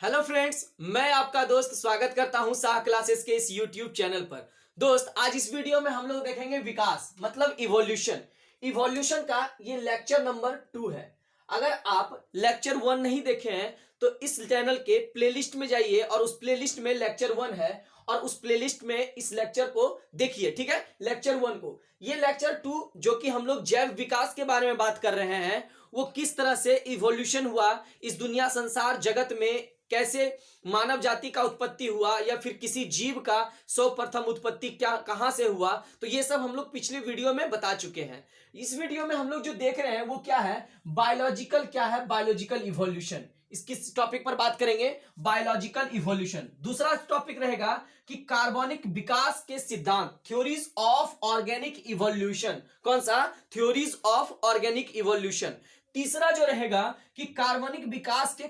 Hello friends, मैं आपका दोस्त स्वागत करता हूं शाह क्लासेस के इस यूट्यूब चैनल पर। दोस्त, आज इस वीडियो में हम लोग देखेंगे विकास मतलब इवोल्यूशन। इवोल्यूशन का ये लेक्चर नंबर 2 है। अगर आप लेक्चर 1 नहीं देखे हैं तो इस चैनल के प्लेलिस्ट में जाइए और उस प्लेलिस्ट में लेक्चर 1 है और उस प्लेलिस्ट में इस लेक्चर को देखिए। ठीक है, लेक्चर 1 को। ये लेक्चर 2 जो कि हम लोग जैव विकास के बारे में बात कर रहे हैं, वो किस तरह से इवोल्यूशन हुआ इस दुनिया संसार जगत में, कैसे मानव जाति का उत्पत्ति हुआ या फिर किसी जीव का सर्वप्रथम उत्पत्ति क्या कहां से हुआ, तो ये सब हम लोग पिछले वीडियो में बता चुके हैं। इस वीडियो में हम लोग जो देख रहे हैं वो क्या है, बायोलॉजिकल क्या है, बायोलॉजिकल इवोल्यूशन। किस टॉपिक पर बात करेंगे, बायोलॉजिकल इवोल्यूशन। दूसरा टॉपिक रहेगा कि कार्बनिक विकास के सिद्धांत, थ्योरीज ऑफ ऑर्गेनिक इवोल्यूशन। कौन सा, थ्योरीज ऑफ ऑर्गेनिक इवोल्यूशन। तीसरा जो रहेगा कि कार्बनिक विकास के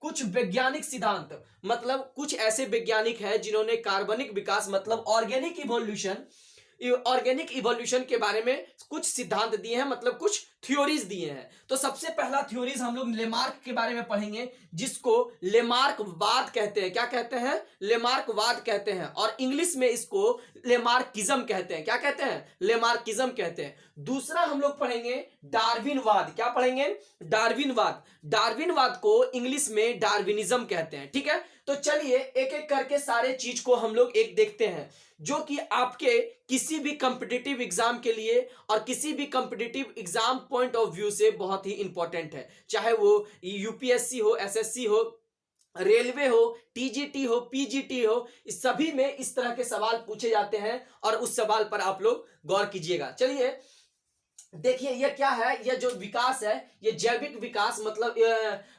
कुछ वैज्ञानिक सिद्धांत, मतलब कुछ ऐसे वैज्ञानिक हैं जिन्होंने कार्बनिक विकास मतलब ऑर्गेनिक इवोल्यूशन के बारे में कुछ सिद्धांत दिए हैं, मतलब कुछ थ्योरीज दिए हैं। तो सबसे पहला थ्योरीज हम लोग लेमार्क के बारे में पढ़ेंगे, जिसको लेमार्कवाद कहते हैं। क्या कहते हैं, लेमार्कवाद कहते हैं, और इंग्लिश में इसको लेमार्किज्म कहते हैं। क्या कहते हैं, लेमार्किज्म कहते हैं। दूसरा हम लोग पढ़ेंगे डार्विनवाद। क्या पढ़ेंगे, डार्विनवाद। डार्विनवाद को इंग्लिश में डार्विनिज्म कहते हैं। ठीक है, तो चलिए एक एक करके सारे चीज को हम लोग एक देखते हैं, जो कि आपके किसी भी कॉम्पिटिटिव एग्जाम के लिए और किसी भी competitive exam point of view से बहुत ही इंपॉर्टेंट है। चाहे वो यूपीएससी हो, एसएससी हो, रेलवे हो, टीजीटी हो, पीजीटी हो, इस सभी में इस तरह के सवाल पूछे जाते हैं और उस सवाल पर आप लोग गौर कीजिएगा। चलिए देखिए, ये क्या है, ये जो विकास है, ये जैविक विकास मतलब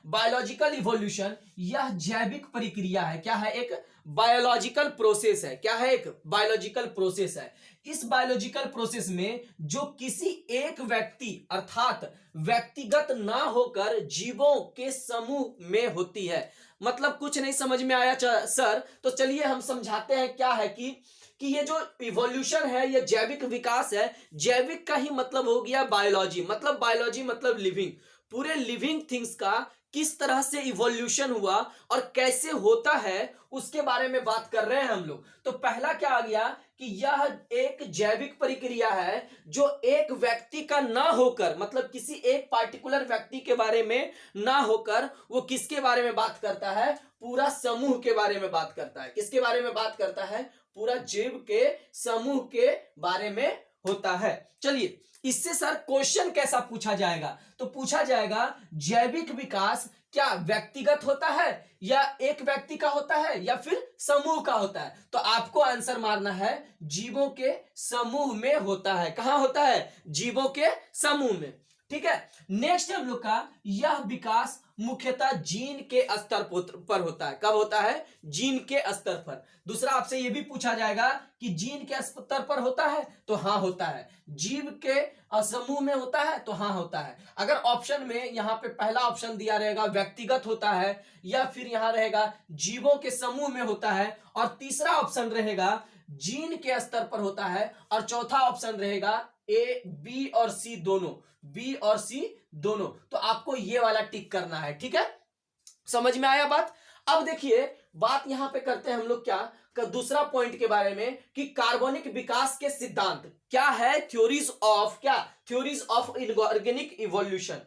बायोलॉजिकल इवोल्यूशन, यह जैविक प्रक्रिया है। क्या है, एक बायोलॉजिकल प्रोसेस है। क्या है, एक बायोलॉजिकल प्रोसेस है। इस बायोलॉजिकल प्रोसेस में जो किसी एक व्यक्ति अर्थात व्यक्तिगत ना होकर जीवों के समूह में होती है। मतलब कुछ नहीं समझ में आया सर, तो चलिए हम समझाते हैं। क्या है कि ये जो इवोल्यूशन है, ये जैविक विकास है। जैविक का ही मतलब हो गया बायोलॉजी, मतलब बायोलॉजी मतलब लिविंग। पूरे लिविंग थिंग्स का किस तरह से इवोल्यूशन हुआ और कैसे होता है उसके बारे में बात कर रहे हैं हम लोग। तो पहला क्या आ गया कि यह एक जैविक प्रक्रिया है जो एक व्यक्ति का ना होकर, मतलब किसी एक पार्टिकुलर व्यक्ति के बारे में ना होकर, वो किसके बारे में बात करता है, पूरा समूह के बारे में बात करता है। किसके बारे में बात करता है, पूरा जीव के समूह के बारे में होता है। चलिए, इससे सर क्वेश्चन कैसा पूछा जाएगा, तो पूछा जाएगा जैविक विकास क्या व्यक्तिगत होता है या एक व्यक्ति का होता है या फिर समूह का होता है। तो आपको आंसर मारना है जीवों के समूह में होता है। कहां होता है, जीवों के समूह में। ठीक है, नेक्स्ट हम लोग का, यह विकास मुख्यतः जीन के स्तर पर होता है। कब होता है, जीन के स्तर पर। दूसरा आपसे यह भी पूछा जाएगा कि जीन के स्तर पर होता है, तो हाँ होता है। जीव के समूह में होता है, तो हाँ होता है। अगर ऑप्शन में यहां पे पहला ऑप्शन दिया रहेगा व्यक्तिगत होता है, या फिर यहां रहेगा जीवों के समूह में होता है, और तीसरा ऑप्शन रहेगा जीन के स्तर पर होता है, और चौथा ऑप्शन रहेगा ए, बी और सी दोनों, बी और सी दोनों, तो आपको ये वाला टिक करना है। ठीक है, समझ में आया बात। अब देखिए, बात यहां पे करते हैं हम लोग क्या, दूसरा पॉइंट के बारे में कि कार्बनिक विकास के सिद्धांत क्या है, थ्योरीज ऑफ, क्या theories of inorganic evolution,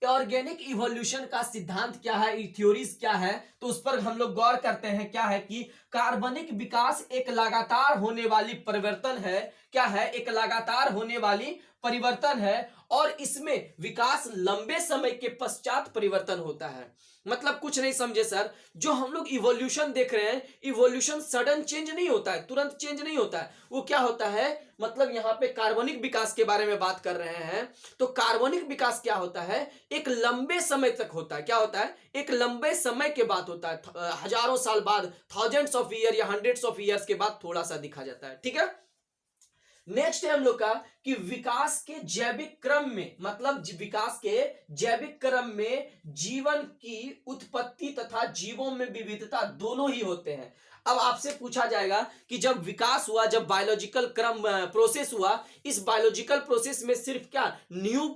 organic evolution का सिद्धांत क्या है, थ्योरीज क्या है, तो उस पर हम लोग गौर करते हैं। क्या है कि कार्बनिक विकास एक लगातार होने वाली परिवर्तन है। क्या है, एक लगातार होने वाली परिवर्तन है, और इसमें विकास लंबे समय के पश्चात परिवर्तन होता है। मतलब कुछ नहीं समझे सर, जो हम लोग इवोल्यूशन देख रहे हैं, इवोल्यूशन सडन चेंज नहीं होता है, तुरंत चेंज नहीं होता है। वो क्या होता है, मतलब यहां पे कार्बनिक विकास के बारे में बात कर रहे हैं, तो कार्बनिक विकास क्या होता है, एक लंबे समय तक होता है। क्या होता है, एक लंबे समय के बाद होता है, हजारों साल बाद, थाउजेंड्स ऑफ ईयर या हंड्रेड्स ऑफ ईयर्स के बाद थोड़ा सा दिखा जाता है। ठीक है, नेक्स्ट है हम लोग का कि विकास के जैविक क्रम में, मतलब विकास के जैविक क्रम में जीवन की उत्पत्ति तथा जीवों में विविधता दोनों ही होते हैं। अब आपसे पूछा जाएगा कि जब विकास हुआ, जब बायोलॉजिकल क्रम प्रोसेस हुआ, इस बायोलॉजिकल प्रोसेस में सिर्फ क्या न्यू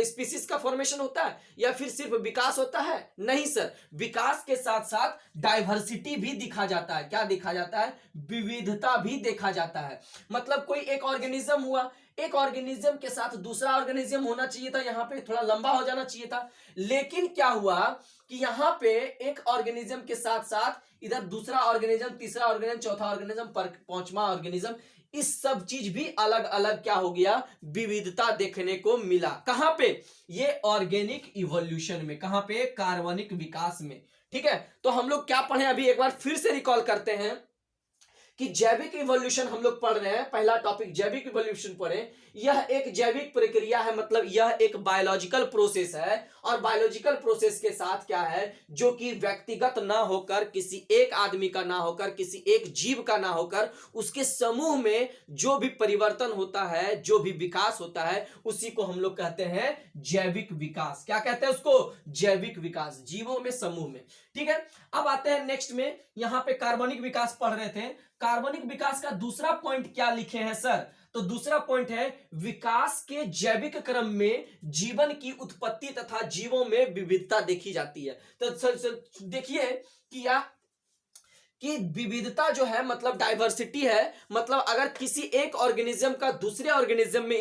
स्पीसीज का फॉर्मेशन होता है या फिर सिर्फ विकास होता है? नहीं सर, विकास के साथ साथ डाइवर्सिटी भी दिखा जाता है। क्या देखा जाता है? विविधता भी देखा जाता है। मतलब कोई एक ऑर्गेनिज्म हुआ, एक ऑर्गेनिज्म के साथ दूसरा ऑर्गेनिज्म होना चाहिए था, यहाँ पे थोड़ा लंबा हो जाना चाहिए था, लेकिन क्या हुआ कि यहाँ पे एक ऑर्गेनिज्म के साथ साथ इधर दूसरा ऑर्गेनिज्म, तीसरा ऑर्गेनिज्म, चौथा ऑर्गेनिज्म, पांचवा ऑर्गेनिज्म, इस सब चीज भी अलग अलग क्या हो गया, विविधता देखने को मिला। कहां पे? ये ऑर्गेनिक इवोल्यूशन में। कहां पे? कार्बनिक विकास में। ठीक है, तो हम लोग क्या पढ़े अभी एक बार फिर से रिकॉल करते हैं कि जैविक इवोल्यूशन हम लोग पढ़ रहे हैं। पहला टॉपिक जैविक इवोल्यूशन पढ़े। यह एक जैविक प्रक्रिया है, मतलब यह एक बायोलॉजिकल प्रोसेस है, और बायोलॉजिकल प्रोसेस के साथ क्या है, जो कि व्यक्तिगत ना होकर, किसी एक आदमी का ना होकर, किसी एक जीव का ना होकर, उसके समूह में जो भी परिवर्तन होता है, जो भी विकास होता है, उसी को हम लोग कहते हैं जैविक विकास। क्या कहते हैं उसको? जैविक विकास, जीवों में, समूह में। ठीक है, अब आते हैं नेक्स्ट में। यहां पे कार्बनिक विकास पढ़ रहे थे। कार्बनिक विकास का दूसरा पॉइंट क्या लिखे हैं सर? तो दूसरा पॉइंट है विकास के जैविक क्रम में जीवन की उत्पत्ति तथा जीवों में विविधता देखी जाती है। तो सर देखिए कि विविधता जो है मतलब डाइवर्सिटी है, मतलब अगर किसी एक ऑर्गेनिज्म का दूसरे ऑर्गेनिज्म में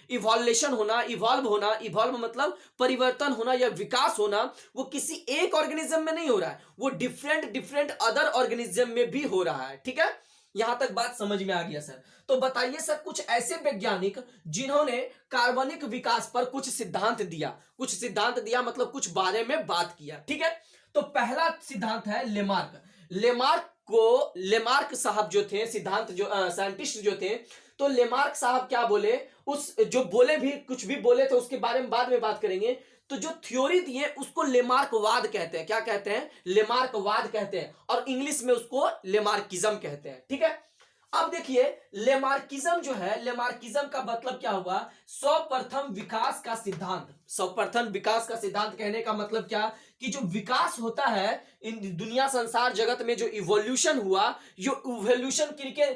इवॉल्यूशन होना, इवॉल्व मतलब परिवर्तन होना या विकास होना, वो किसी एक ऑर्गेनिज्म में नहीं हो रहा है, वो डिफरेंट अदर ऑर्गेनिज्म में भी हो रहा है। ठीक है, यहां तक बात समझ में आ गया सर? तो बताइए सर, कुछ ऐसे वैज्ञानिक जिन्होंने कार्बनिक विकास पर कुछ सिद्धांत दिया, मतलब कुछ बारे में बात किया। ठीक है, तो पहला सिद्धांत है लेमार्क। लेमार्क साहब जो थे, सिद्धांत जो साइंटिस्ट जो थे, तो लेमार्क साहब क्या बोले, उस जो बोले भी कुछ भी बोले थे उसके बारे में बाद में बात करेंगे। तो जो थ्योरी दिए उसको लेमार्कवाद कहते हैं। क्या कहते हैं? लेमार्कवाद कहते हैं, और इंग्लिश में उसको लेमार्किज्म कहते हैं। ठीक है, अब देखिए लेमार्किज्म जो है, लेमार्किज्म का मतलब क्या हुआ? सर्वप्रथम विकास का सिद्धांत। सर्वप्रथम विकास का सिद्धांत कहने का मतलब क्या कि जो विकास होता है इन दुनिया संसार जगत में, जो इवोल्यूशन हुआ, जो इवोल्यूशन के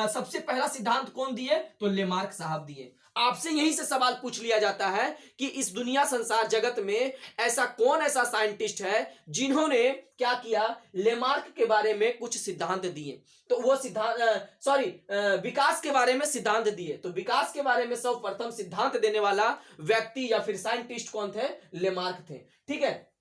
सबसे पहला सिद्धांत कौन दिए? तो लेमार्क साहब दिए। आपसे यहीं से सवाल पूछ लिया जाता है कि इस दुनिया संसार जगत में ऐसा साइंटिस्ट है जिन्होंने क्या किया? लेमार्क के बारे में कुछ सिद्धांत दिए। तो वो विकास के बारे में सिद्धांत दिए। तो विकास के बारे में सर्वप्रथम सिद्धांत देने वाला व्यक्ति या फिर साइंटिस्ट कौन थे? लेमार्क थे। ठीक है,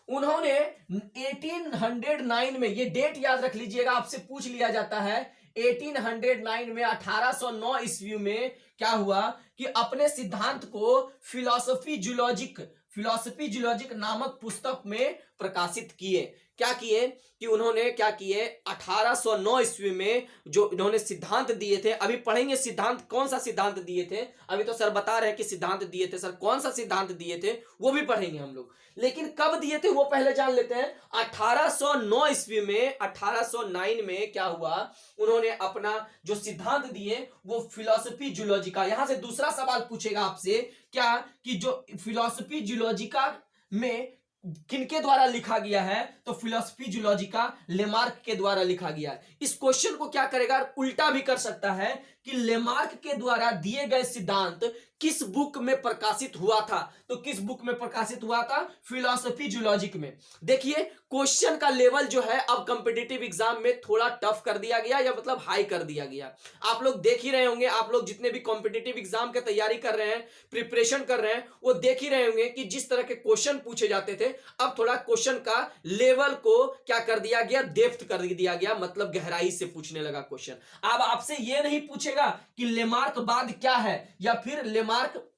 उन्होंने 1809 में, ये डेट याद रख लीजिएगा, आपसे पूछ लिया जाता है, 1809 में 1809 ईस्वी में क्या हुआ कि अपने सिद्धांत को फिलॉसफी जूलॉजिक नामक पुस्तक में प्रकाशित किए। क्या किए कि उन्होंने क्या किए? 1809 ईस्वी में जो इन्होंने सिद्धांत दिए थे, अभी पढ़ेंगे सिद्धांत, कौन सा सिद्धांत दिए थे। अभी तो सर बता रहे हैं कि सिद्धांत दिए थे, सर कौन सा सिद्धांत दिए थे वो भी पढ़ेंगे हम लोग, लेकिन कब दिए थे वो पहले जान लेते हैं। 1809 ईस्वी में, 1809 में क्या हुआ? उन्होंने अपना जो सिद्धांत दिए वो फिलॉसफी जूलॉजिका। यहां से दूसरा सवाल पूछेगा आपसे क्या कि जो फिलॉसफी जूलॉजिका में किनके द्वारा लिखा गया है? तो फिलॉसफी जूलॉजिका लेमार्क के द्वारा लिखा गया है। इस क्वेश्चन को क्या करेगा? उल्टा भी कर सकता है कि लेमार्क के द्वारा दिए गए सिद्धांत किस बुक में प्रकाशित हुआ था? तो किस बुक में प्रकाशित हुआ था? फिलॉसफी जूलॉजिक में। देखिए क्वेश्चन का लेवल जो है अब कॉम्पिटिटिव एग्जाम में थोड़ा टफ कर दिया गया, या मतलब हाई कर दिया गया। आप लोग देख ही रहे होंगे, आप लोग जितने भी कॉम्पिटिटिव एग्जाम की तैयारी कर रहे हैं, प्रिपरेशन कर रहे हैं, वो देख ही रहे होंगे कि जिस तरह के क्वेश्चन पूछे जाते थे, अब थोड़ा क्वेश्चन का लेवल को क्या कर दिया गया? डेप्थ कर दिया गया, मतलब गहराई से पूछने लगा क्वेश्चन। अब आपसे ये नहीं पूछेगा कि लेमार्कवाद क्या है या फिर लेमार्क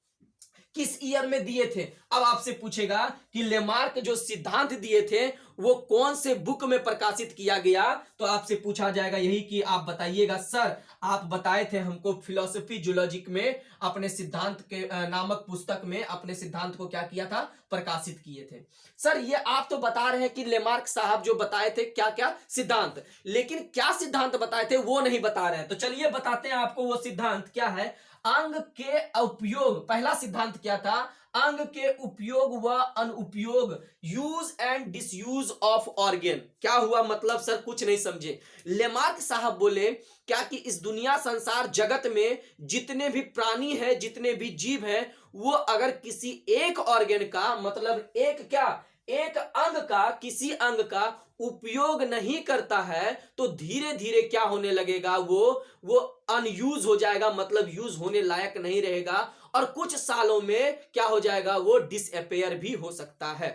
किस ईयर में दिए थे। अब आपसे पूछेगा कि लेमार्क जो सिद्धांत दिए थे वो कौन से बुक में प्रकाशित किया गया। तो आपसे पूछा जाएगा यही कि आप बताइएगा सर, आप बताए थे हमको फिलॉसफी जूलॉजिक में अपने सिद्धांत के नामक पुस्तक में अपने सिद्धांत को क्या किया था? प्रकाशित किए थे। सर ये आप तो बता रहे हैं कि लेमार्क साहब जो बताए थे क्या क्या सिद्धांत, लेकिन क्या सिद्धांत बताए थे वो नहीं बता रहे हैं। तो चलिए बताते हैं आपको वो सिद्धांत क्या है। अंग के उपयोग, पहला सिद्धांत क्या था, अंग के उपयोग व अनुपयोग, use and disuse of organ. क्या हुआ मतलब सर कुछ नहीं समझे। लेमार्क साहब बोले क्या कि इस दुनिया संसार जगत में जितने भी प्राणी है, जितने भी जीव है, वो अगर किसी एक ऑर्गन का मतलब एक क्या, एक अंग का, किसी अंग का उपयोग नहीं करता है तो धीरे धीरे क्या होने लगेगा, वो अनयूज हो जाएगा, मतलब यूज होने लायक नहीं रहेगा और कुछ सालों में क्या हो जाएगा, वो डिसअपेयर भी हो सकता है।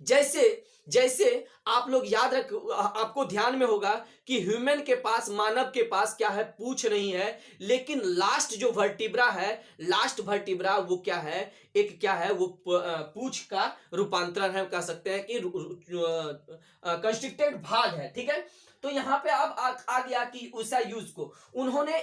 जैसे जैसे आप लोग याद रख, आपको ध्यान में होगा कि ह्यूमन के पास, मानव के पास क्या है, पूंछ नहीं है, लेकिन लास्ट जो वर्टिब्रा है, लास्ट वर्टिब्रा वो क्या है, एक क्या है, वो पूंछ का रूपांतरण है, कह सकते हैं कि कंस्ट्रक्टेड भाग है, ठीक है। तो यहां पे अब आ गया कि उस यूज को उन्होंने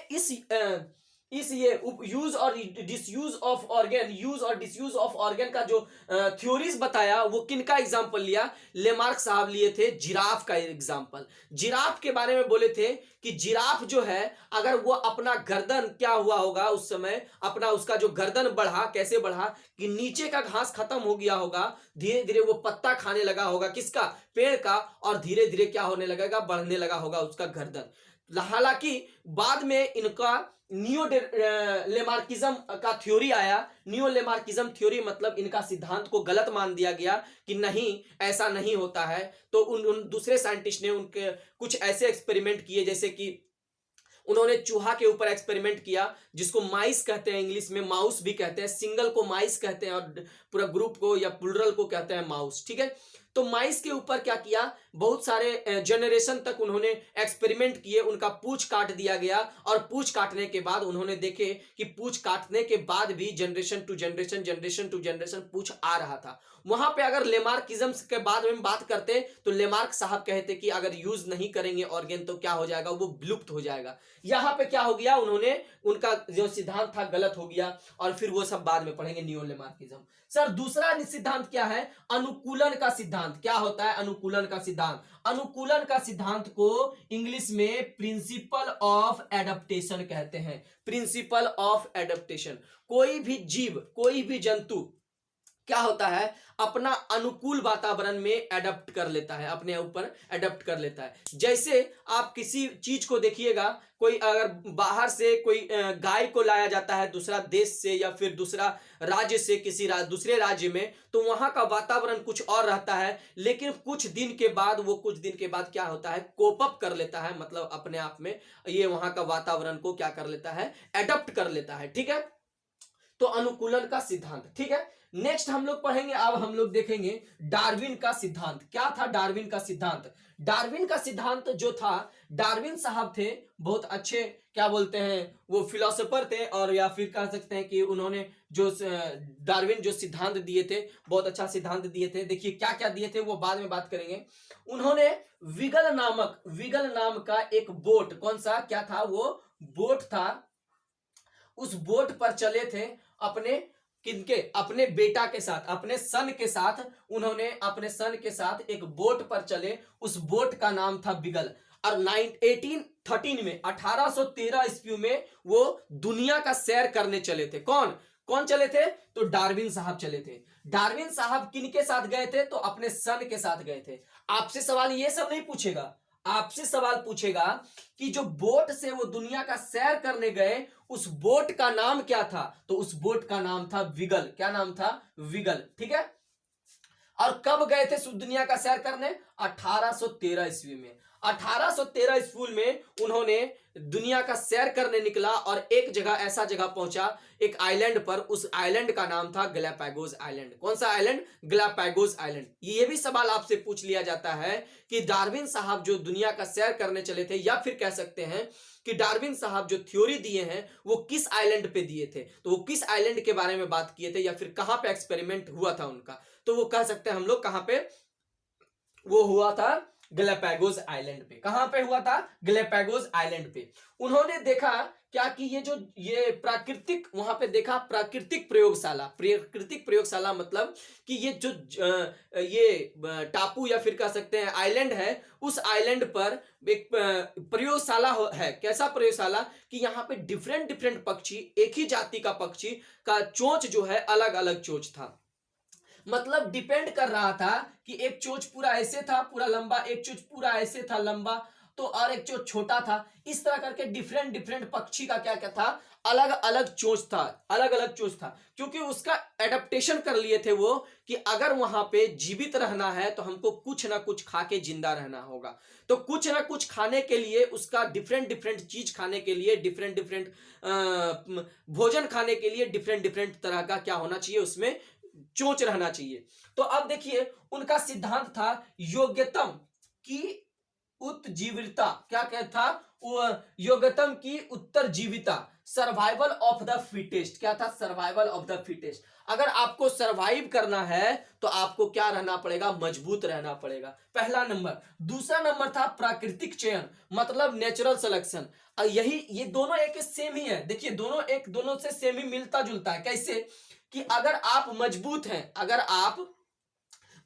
इस ये यूज और डिसयूज ऑफ ऑर्गन, यूज और डिसयूज ऑफ ऑर्गन का जो थ्योरीज बताया, वो किनका एग्जांपल लिया, लेमार्क साहब लिए थे जिराफ का एग्जांपल। जिराफ के बारे में बोले थे कि जिराफ जो है, अगर वो अपना गर्दन क्या हुआ होगा उस समय, अपना उसका जो गर्दन बढ़ा, कैसे बढ़ा कि नीचे का घास खत्म हो गया होगा, धीरे धीरे वो पत्ता खाने लगा होगा, किसका, पेड़ का, और धीरे धीरे क्या होने लगेगा, बढ़ने लगा होगा उसका गर्दन। हालांकि बाद में इनका नियो लेमार्किज्म का थ्योरी आया। नियो लेमार्किज्म थ्योरी मतलब इनका सिद्धांत को गलत मान दिया गया कि नहीं ऐसा नहीं होता है। तो उन दूसरे साइंटिस्ट ने उनके कुछ ऐसे एक्सपेरिमेंट किए, जैसे कि उन्होंने चूहा के ऊपर एक्सपेरिमेंट किया, जिसको माइस कहते हैं, इंग्लिश में माउस भी कहते हैं, सिंगल को माइस कहते हैं और पूरा ग्रुप को या प्लुरल को कहते हैं माउस, ठीक है। तो माइस के ऊपर क्या किया, बहुत सारे जनरेशन तक उन्होंने एक्सपेरिमेंट किए, उनका पूंछ काट दिया गया और पूंछ काटने के बाद उन्होंने देखे कि पूंछ काटने के बाद भी जनरेशन टू जनरेशन पूंछ आ रहा था। वहां पे अगर लेमार्किज्म के बाद में बात करते तो लेमार्क साहब कहते कि अगर यूज नहीं करेंगे ऑर्गन तो क्या हो जाएगा, वो विलुप्त हो जाएगा। यहां पे क्या हो गया, उन्होंने उनका जो सिद्धांत था गलत हो गया और फिर वो सब बाद में पढ़ेंगे नियो लेमार्किज्म। सर दूसरा सिद्धांत क्या है, अनुकूलन का सिद्धांत। क्या होता है अनुकूलन का सिद्धांत? अनुकूलन का सिद्धांत को इंग्लिश में प्रिंसिपल ऑफ एडेप्टेशन कहते हैं। प्रिंसिपल ऑफ एडेप्टेशन, कोई भी जीव, कोई भी जंतु क्या होता है, अपना अनुकूल वातावरण में एडप्ट कर लेता है, अपने ऊपर एडप्ट कर लेता है। जैसे आप किसी चीज को देखिएगा, कोई अगर बाहर से कोई गाय को लाया जाता है दूसरा देश से या फिर दूसरा राज्य से, किसी दूसरे राज्य में, तो वहां का वातावरण कुछ और रहता है, लेकिन कुछ दिन के बाद क्या होता है, कोप अप कर लेता है, मतलब अपने आप में ये वहां का वातावरण को क्या कर लेता है, एडप्ट कर लेता है, ठीक है। तो अनुकूलन का सिद्धांत, ठीक है। नेक्स्ट हम लोग पढ़ेंगे, अब हम लोग देखेंगे डार्विन का सिद्धांत। क्या था डार्विन का सिद्धांत? डार्विन का सिद्धांत जो था, डार्विन साहब थे बहुत अच्छे, क्या बोलते हैं, वो फिलोसोफर थे, और या फिर कह सकते हैं कि उन्होंने जो डार्विन जो सिद्धांत दिए थे, बहुत अच्छा सिद्धांत दिए थे। देखिए क्या क्या दिए थे वो बाद में बात करेंगे। उन्होंने विगल नाम का एक बोट, कौन सा, क्या था वो बोट था, उस बोट पर चले थे अपने किनके, अपने बेटा के साथ, अपने सन के साथ, उन्होंने अपने सन के साथ एक बोट पर चले, उस बोट का नाम था बिगल। और 1813 में 1813 ईस्वी में वो दुनिया का सैर करने चले थे। कौन चले थे? तो डार्विन साहब चले थे। डार्विन साहब किनके साथ गए थे? तो अपने सन के साथ गए थे। आपसे सवाल ये सब नहीं पूछेगा, आपसे सवाल पूछेगा कि जो बोट से वो दुनिया का सैर करने गए, उस बोट का नाम क्या था? तो उस बोट का नाम था विगल। क्या नाम था? विगल, ठीक है। और कब गए थे दुनिया का सैर करने? 1813 ईस्वी में। 1813 ईस्वी में उन्होंने दुनिया का सैर करने निकला और एक जगह, ऐसा जगह पहुंचा, एक आइलैंड पर, उस आइलैंड का नाम था गैलापागोस आइलैंड। कौन सा आइलैंड? Galapagos island. ये भी सवाल आपसे पूछ लिया जाता है कि डार्विन साहब जो दुनिया का सैर करने चले थे, या फिर कह सकते हैं कि डार्विन साहब जो थ्योरी दिए हैं वो किस आइलैंड पे दिए थे, तो वो किस आइलैंड के बारे में बात किए थे, या फिर कहां पे एक्सपेरिमेंट हुआ था उनका, तो वो कह सकते हैं हम लोग कहां पे वो हुआ था, गैलापागोस आइलैंड पे। कहां पे हुआ था? गैलापागोस आइलैंड पे। उन्होंने देखा क्या कि ये प्राकृतिक, वहां पे देखा प्राकृतिक प्रयोगशाला। प्राकृतिक प्रयोगशाला मतलब कि ये टापू या फिर कह सकते हैं आइलैंड है, उस आइलैंड पर एक प्रयोगशाला है। कैसा प्रयोगशाला कि यहाँ पे डिफरेंट डिफरेंट पक्षी, एक ही जाति का पक्षी का चोंच जो है अलग अलग चोंच था। मतलब डिपेंड कर रहा था कि एक चोंच पूरा ऐसे था पूरा लंबा, एक चोंच पूरा ऐसे था लंबा, तो और एक चोंच छोटा था। इस तरह करके डिफरेंट डिफरेंट पक्षी का क्या क्या था, अलग अलग चोंच था, अलग अलग चोंच था। क्योंकि उसका एडेप्टेशन कर लिए थे वो कि अगर वहां पे जीवित रहना है तो हमको कुछ ना कुछ खा के जिंदा रहना होगा। तो कुछ ना कुछ खाने के लिए, उसका डिफरेंट डिफरेंट चीज खाने के लिए, डिफरेंट डिफरेंट भोजन खाने के लिए डिफरेंट डिफरेंट तरह का क्या होना चाहिए, उसमें चोंच रहना चाहिए। तो अब देखिए उनका सिद्धांत था योग्यतम की उत्जीविता। क्या कहता था? योग्यतम की उत्तरजीविता, सर्वाइवल ऑफ द फिटेस्ट। क्या था? Survival of the fittest. अगर आपको सर्वाइव करना है तो आपको क्या रहना पड़ेगा? मजबूत रहना पड़ेगा, पहला नंबर। दूसरा नंबर था प्राकृतिक चयन, मतलब नेचुरल सिलेक्शन। यही, ये दोनों एक सेम ही है। देखिए दोनों से सेम ही मिलता जुलता है। कैसे कि अगर आप मजबूत हैं, अगर आप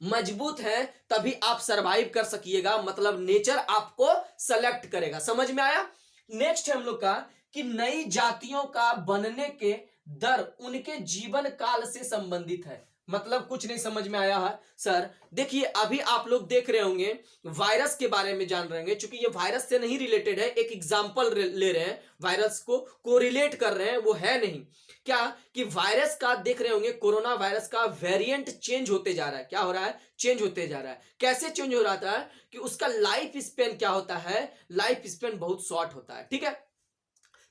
मजबूत हैं तभी आप सरवाइव कर सकिएगा, मतलब नेचर आपको सेलेक्ट करेगा। समझ में आया? नेक्स्ट है हम लोग का कि नई जातियों का बनने के दर उनके जीवन काल से संबंधित है। मतलब कुछ नहीं समझ में आया है सर? देखिए अभी आप लोग देख रहे होंगे, वायरस के बारे में जान रहे होंगे, क्योंकि ये वायरस से नहीं रिलेटेड है, एक एग्जांपल ले रहे हैं, वायरस को कोरिलेट कर रहे हैं, वो है नहीं क्या कि वायरस का देख रहे होंगे, कोरोना वायरस का वेरिएंट चेंज होते जा रहा है। क्या हो रहा है? चेंज होते जा रहा है। कैसे चेंज हो रहा है कि उसका लाइफ स्पेन क्या होता है, लाइफ स्पेन बहुत शॉर्ट होता है। ठीक है,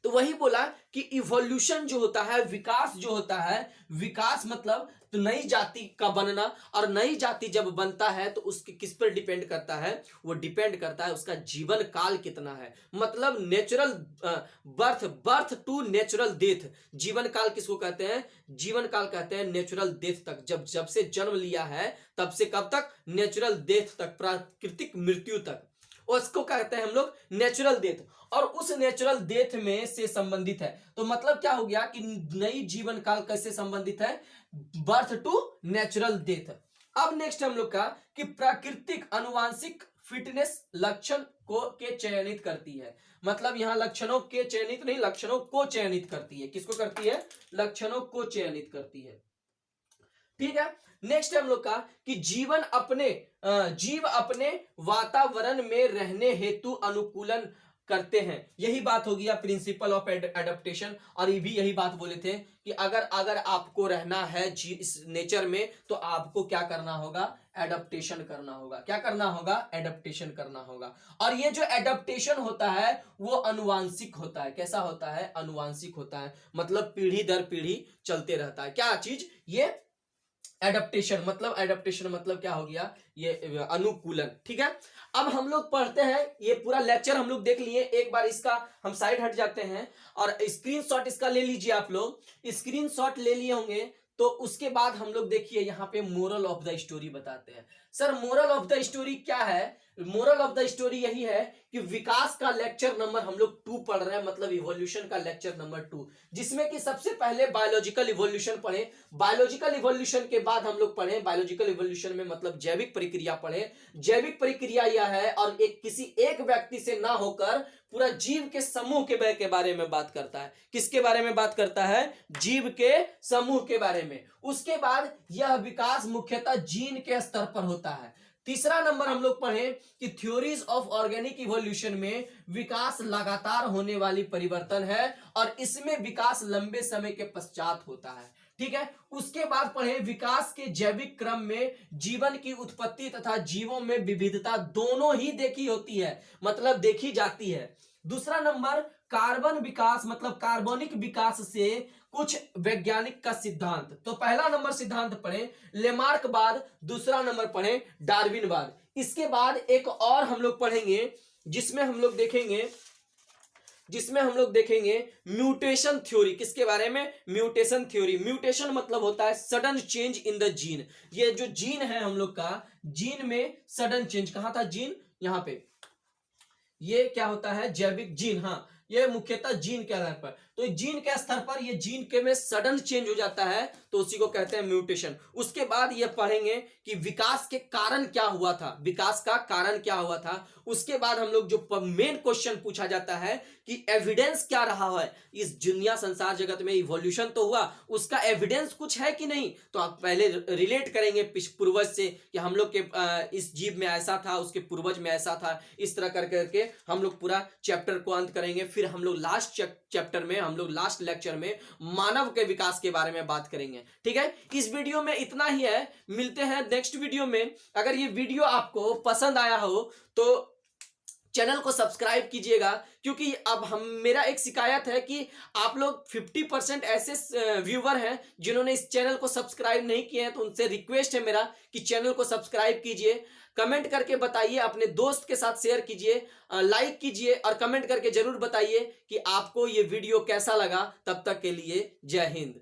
तो वही बोला कि इवोल्यूशन जो होता है, विकास जो होता है, विकास मतलब तो नई जाति का बनना, और नई जाति जब बनता है तो उसके किस पर डिपेंड करता है? वो डिपेंड करता है उसका जीवन काल कितना है। मतलब natural birth to natural death. जीवन काल किसको कहते हैं? जीवन काल कहते हैं नेचुरल डेथ तक। जब से जन्म लिया है तब से कब तक? नेचुरल डेथ तक, प्राकृतिक मृत्यु तक, उसको कहते हैं हम लोग नेचुरल डेथ। और उस नेचुरल डेथ में से संबंधित है। तो मतलब क्या हो गया कि नई जीवन काल कैसे संबंधित है? Birth to natural death. अब नेक्स्ट हम लोग का कि प्राकृतिक अनुवांशिक फिटनेस लक्षण को के चयनित करती है। मतलब यहां लक्षणों के चयनित नहीं, लक्षणों को चयनित करती है। किसको करती है? लक्षणों को चयनित करती है। ठीक है, नेक्स्ट हम लोग का कि जीव अपने वातावरण में रहने हेतु अनुकूलन करते हैं। यही बात हो गया प्रिंसिपल ऑफ एडेप्टेशन। और ये भी यही बात बोले थे कि अगर आपको रहना है इस नेचर में तो आपको क्या करना होगा? एडेप्टेशन करना होगा। क्या करना होगा? एडेप्टेशन करना होगा। और ये जो एडेप्टेशन होता है वो अनुवांशिक होता है। कैसा होता है? अनुवांशिक होता है। मतलब पीढ़ी दर पीढ़ी चलते रहता है। क्या चीज? ये एडेप्टेशन मतलब क्या हो गया? ये अनुकूलन। ठीक है, अब हम लोग पढ़ते हैं, ये पूरा लेक्चर हम लोग देख लिए। एक बार इसका हम साइड हट जाते हैं और स्क्रीनशॉट इसका ले लीजिए। आप लोग स्क्रीनशॉट ले लिए होंगे तो उसके बाद हम लोग देखिए यहाँ पे मोरल ऑफ द स्टोरी बताते हैं। Sir moral of the story क्या है? मोरल ऑफ द स्टोरी यही है कि विकास का लेक्चर नंबर हम लोग 2 पढ़ रहे हैं, मतलब इवोल्यूशन का लेक्चर नंबर 2, जिसमें कि सबसे पहले बायोलॉजिकल इवोल्यूशन पढ़े। बायोलॉजिकल इवोल्यूशन के बाद हम लोग पढ़े, बायोलॉजिकल इवोल्यूशन में मतलब जैविक प्रक्रिया पढ़े। जैविक प्रक्रिया यह है और किसी एक व्यक्ति से ना होकर पूरा जीव के समूह के बारे में बात करता है। किसके बारे में बात करता है? जीव के समूह के बारे में। उसके बाद यह विकास मुख्यतः जीन के स्तर पर होता है। तीसरा नंबर हम लोग पढ़े कि थ्योरीज ऑफ ऑर्गेनिक इवोल्यूशन में विकास लगातार होने वाली परिवर्तन है और इसमें विकास लंबे समय के पश्चात होता है। ठीक है, उसके बाद पढ़े विकास के जैविक क्रम में जीवन की उत्पत्ति तथा जीवों में विविधता दोनों ही देखी होती है, मतलब देखी जाती है। दूसरा नंबर कार्बन विकास, मतलब कार्बनिक विकास से कुछ वैज्ञानिक का सिद्धांत। तो पहला नंबर सिद्धांत पढ़े लेमार्क बाद, दूसरा नंबर पढ़े डार्विन बाद। इसके बाद एक और हम लोग पढ़ेंगे जिसमें हम लोग देखेंगे म्यूटेशन थ्योरी। किसके बारे में? Mutation theory. म्यूटेशन मतलब होता है sudden change in the gene. ये जो जीन है हम लोग का, जीन में सडन चेंज। कहां था जीन? यहाँ पे ये क्या होता है, जैविक जीन। हाँ, ये मुख्यतः जीन के आधार पर, तो जीन के स्तर पर ये जीन के में सडन चेंज हो जाता है, तो उसी को कहते हैं म्यूटेशन। उसके बाद ये पढ़ेंगे कि विकास के कारण क्या हुआ था, विकास का कारण क्या हुआ था। उसके बाद हम लोग जो मेन क्वेश्चन पूछा जाता है कि एविडेंस क्या रहा है, इस दुनिया संसार जगत में इवोल्यूशन तो हुआ, उसका एविडेंस कुछ है कि नहीं। तो आप पहले रिलेट करेंगे पूर्वज से कि हम लोग के इस जीव में ऐसा था, उसके पूर्वज में ऐसा था, इस तरह कर करके हम लोग पूरा चैप्टर को अंत करेंगे। फिर हम लोग लास्ट चैप्टर में, हम लोग लास्ट लेक्चर में मानव के विकास के बारे में बात करेंगे। ठीक है, इस वीडियो में इतना ही है, मिलते हैं नेक्स्ट वीडियो में। अगर ये वीडियो आपको पसंद आया हो तो चैनल को सब्सक्राइब कीजिएगा, क्योंकि अब मेरा एक शिकायत है कि आप लोग 50% ऐसे व्यूवर हैं जिन्होंने इस चैनल को सब्सक्राइब नहीं किए हैं। तो उनसे रिक्वेस्ट है मेरा कि चैनल को सब्सक्राइब कीजिए, कमेंट करके बताइए, अपने दोस्त के साथ शेयर कीजिए, लाइक कीजिए और कमेंट करके जरूर बताइए कि आपको ये वीडियो कैसा लगा। तब तक के लिए जय हिंद।